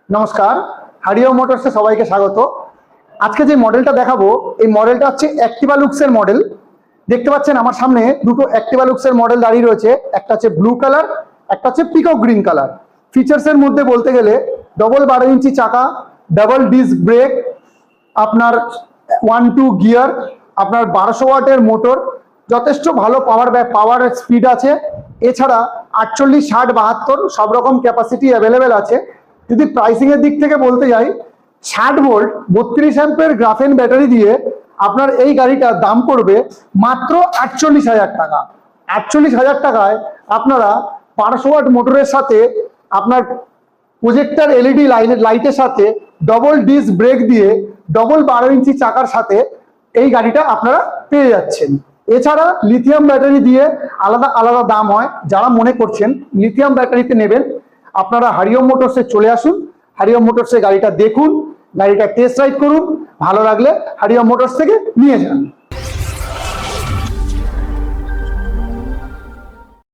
নমস্কার, হারিও মোটরসে সবাইকে স্বাগত। আজকে যে মডেলটা দেখাবো এই মডেলটা হচ্ছে অ্যাক্টিভা লুক্সের মডেল। দেখতে পাচ্ছেন আমার সামনে দুটো অ্যাক্টিভা লুক্সের মডেল দাঁড়িয়ে রয়েছে, একটা হচ্ছে ব্লু কালার, একটা হচ্ছে পিকক গ্রিন কালার। ফিচার্সের মধ্যে বলতে গেলে ডবল 12 ইঞ্চি চাকা, ডাবল ডিস্ক ব্রেক, আপনার 1-2 গিয়ার, আপনার 1200 ওয়াটের মোটর, যথেষ্ট ভালো পাওয়ার স্পিড আছে। এছাড়া 48, 60, 72 সব রকম ক্যাপাসিটি অ্যাভেলেবেল আছে। যদি প্রাইসিং এর দিক থেকে বলতে যাই, 60 ভোল্ট 32 অ্যাম্পের গ্রাফেন ব্যাটারি দিয়ে আপনার এই গাড়িটার দাম পড়বে মাত্র 48,000 টাকা। 48,000 টাকায় আপনারা 1200 ওয়াট মোটরের সাথে আপনার প্রজেক্টর এলইডি লাইটের সাথে ডবল ডিস্ক ব্রেক দিয়ে ডবল 12 ইঞ্চি চাকার সাথে এই গাড়িটা আপনারা পেয়ে যাচ্ছেন। এছাড়া লিথিয়াম ব্যাটারি দিয়ে আলাদা আলাদা দাম হয়। যারা মনে করছেন লিথিয়াম ব্যাটারিতে নেবেন, আপনারা হারিও মোটরসে চলে আসুন। হারিও মোটরসে গাড়িটা দেখুন, গাড়িটা টেস্ট রাইড করুন, ভালো লাগলে হারিও মোটরস থেকে নিয়ে যান।